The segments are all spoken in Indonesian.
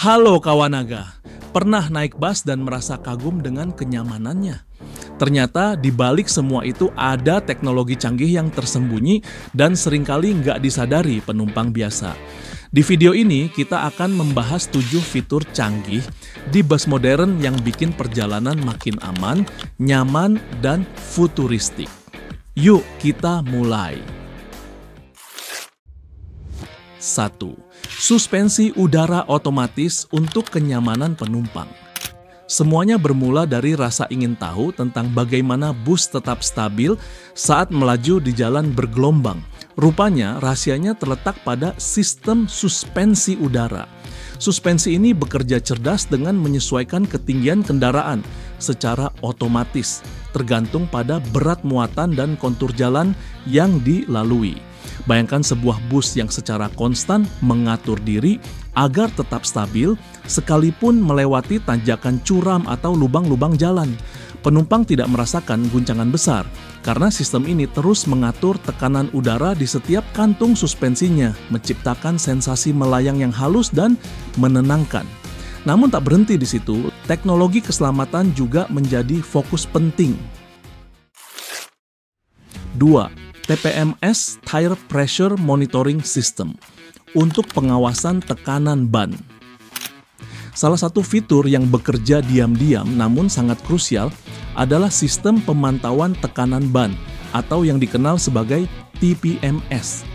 Halo Kawanaga, pernah naik bus dan merasa kagum dengan kenyamanannya? Ternyata di balik semua itu ada teknologi canggih yang tersembunyi dan seringkali nggak disadari penumpang biasa. Di video ini kita akan membahas 7 fitur canggih di bus modern yang bikin perjalanan makin aman, nyaman, dan futuristik. Yuk kita mulai. 1. Suspensi udara otomatis untuk kenyamanan penumpang. Semuanya bermula dari rasa ingin tahu tentang bagaimana bus tetap stabil saat melaju di jalan bergelombang. Rupanya rahasianya terletak pada sistem suspensi udara. Suspensi ini bekerja cerdas dengan menyesuaikan ketinggian kendaraan secara otomatis, tergantung pada berat muatan dan kontur jalan yang dilalui. Bayangkan sebuah bus yang secara konstan mengatur diri agar tetap stabil sekalipun melewati tanjakan curam atau lubang-lubang jalan. Penumpang tidak merasakan guncangan besar karena sistem ini terus mengatur tekanan udara di setiap kantung suspensinya, menciptakan sensasi melayang yang halus dan menenangkan. Namun tak berhenti di situ, teknologi keselamatan juga menjadi fokus penting. 2. TPMS Tire Pressure Monitoring System untuk pengawasan tekanan ban. Salah satu fitur yang bekerja diam-diam namun sangat krusial adalah sistem pemantauan tekanan ban atau yang dikenal sebagai TPMS.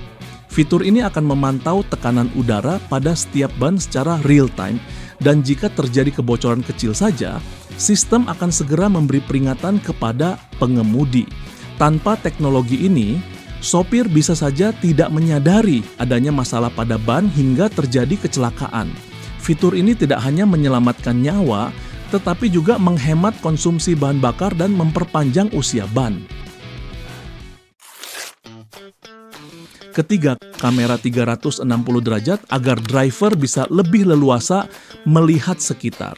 Fitur ini akan memantau tekanan udara pada setiap ban secara real-time dan jika terjadi kebocoran kecil saja, sistem akan segera memberi peringatan kepada pengemudi. Tanpa teknologi ini, sopir bisa saja tidak menyadari adanya masalah pada ban hingga terjadi kecelakaan. Fitur ini tidak hanya menyelamatkan nyawa, tetapi juga menghemat konsumsi bahan bakar dan memperpanjang usia ban. Ketiga, kamera 360 derajat agar driver bisa lebih leluasa melihat sekitar.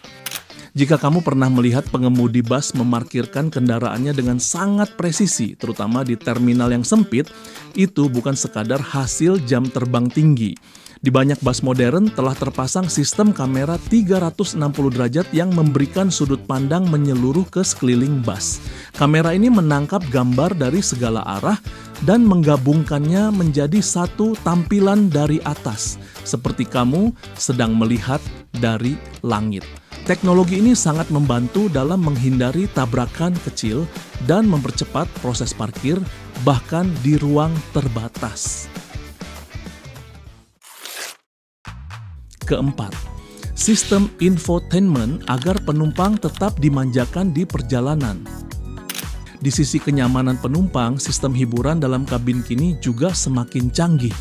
Jika kamu pernah melihat pengemudi bus memarkirkan kendaraannya dengan sangat presisi, terutama di terminal yang sempit, itu bukan sekadar hasil jam terbang tinggi. Di banyak bus modern telah terpasang sistem kamera 360 derajat yang memberikan sudut pandang menyeluruh ke sekeliling bus. Kamera ini menangkap gambar dari segala arah dan menggabungkannya menjadi satu tampilan dari atas, seperti kamu sedang melihat dari langit. Teknologi ini sangat membantu dalam menghindari tabrakan kecil dan mempercepat proses parkir bahkan di ruang terbatas. Keempat, sistem infotainment agar penumpang tetap dimanjakan di perjalanan. Di sisi kenyamanan penumpang, sistem hiburan dalam kabin kini juga semakin canggih.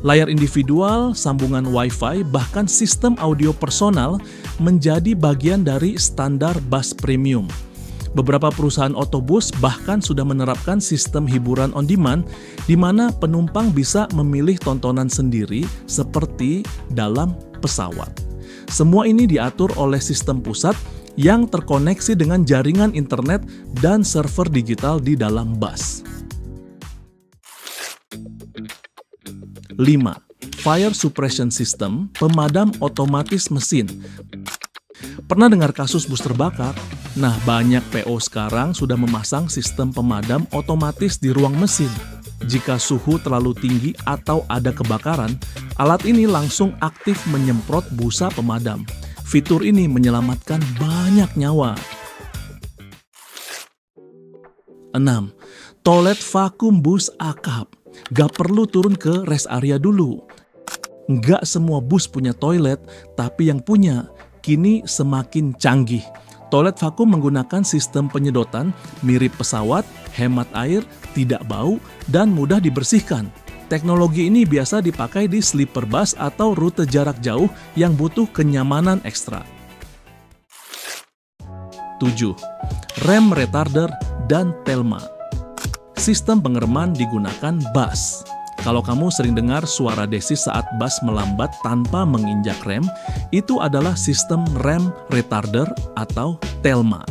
Layar individual, sambungan Wi-Fi, bahkan sistem audio personal menjadi bagian dari standar bus premium. Beberapa perusahaan otobus bahkan sudah menerapkan sistem hiburan on demand di mana penumpang bisa memilih tontonan sendiri seperti dalam pesawat. Semua ini diatur oleh sistem pusat yang terkoneksi dengan jaringan internet dan server digital di dalam bus. 5. Fire Suppression System, pemadam otomatis mesin. Pernah dengar kasus bus terbakar? Nah, banyak PO sekarang sudah memasang sistem pemadam otomatis di ruang mesin. Jika suhu terlalu tinggi atau ada kebakaran, alat ini langsung aktif menyemprot busa pemadam. Fitur ini menyelamatkan banyak nyawa. 6. Toilet vakum bus akap. Gak perlu turun ke rest area dulu. Gak semua bus punya toilet, tapi yang punya kini semakin canggih. Toilet vakum menggunakan sistem penyedotan mirip pesawat, hemat air, tidak bau, dan mudah dibersihkan. Teknologi ini biasa dipakai di sleeper bus atau rute jarak jauh yang butuh kenyamanan ekstra. 7. Rem retarder dan Telma. Sistem pengereman digunakan bus. Kalau kamu sering dengar suara desis saat bus melambat tanpa menginjak rem, itu adalah sistem rem retarder atau Telma.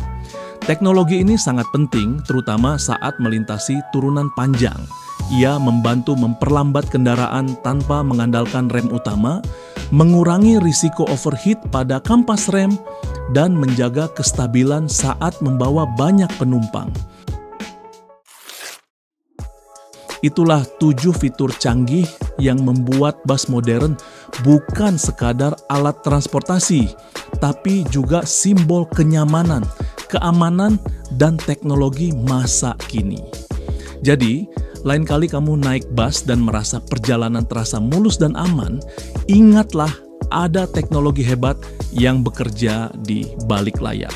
Teknologi ini sangat penting terutama saat melintasi turunan panjang. Ia membantu memperlambat kendaraan tanpa mengandalkan rem utama, mengurangi risiko overheat pada kampas rem, dan menjaga kestabilan saat membawa banyak penumpang. Itulah 7 fitur canggih yang membuat bus modern bukan sekadar alat transportasi, tapi juga simbol kenyamanan, keamanan, dan teknologi masa kini. Jadi, lain kali kamu naik bus dan merasa perjalanan terasa mulus dan aman, ingatlah ada teknologi hebat yang bekerja di balik layar.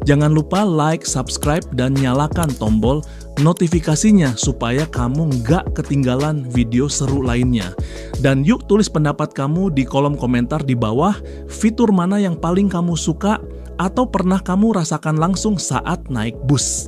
Jangan lupa like, subscribe, dan nyalakan tombol notifikasinya supaya kamu nggak ketinggalan video seru lainnya. Dan yuk tulis pendapat kamu di kolom komentar di bawah, fitur mana yang paling kamu suka atau pernah kamu rasakan langsung saat naik bus.